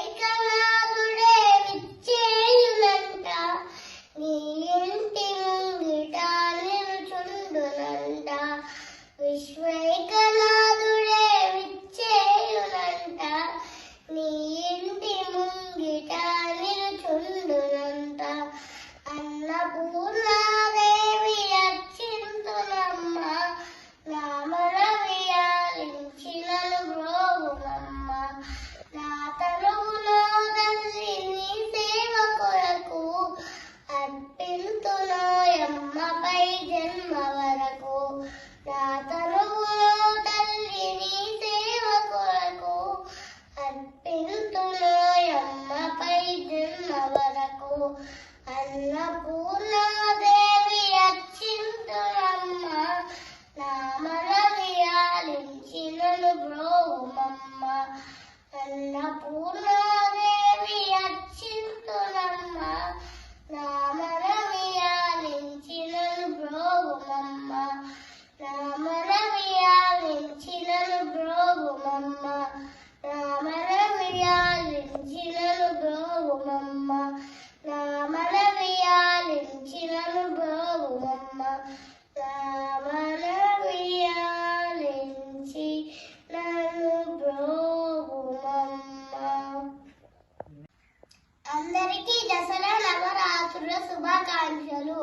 విశ్వైకనాథుడే విచ్చేయునంట నీ ఇంటి ముంగిట నిలుచుండునంట విశ్వైకనాథుడే విచ్చేయునంట నీ ఇంటి ముంగిట నిలుచుండునంట అన్నపూర్ణాదేవి అర్చింతునమ్మ నామల వియాలించినను బ్రోవునమ్మ నా తనువులో తల్లి నీ సేవ కొరకు అర్పింతునోయమ్మపై జన్మ వరకు నా తనువులో తల్లి నీ సేవ కొరకు అర్పింతునోయమ్మపై జన్మ వరకు అన్నపూర్ణాదేవి అర్చింతునమ్మ నామల వియాలించినను బ్రోవుమమ్మ అన్నపూర్ణాదేవి అర్చింతునమ్మ నామల వియాలించినను బ్రోవుమమ్మ నామల వియాలించినను బ్రోవుమమ్మ నామల వియాలించినను బ్రోవుమమ్మ నామల వియాలించినను బ్రోవుమమ్మ నామల వియాలించినను బ్రోవుమమ్మ. అందరికీ దసరా నవరాత్రుల శుభాకాంక్షలు.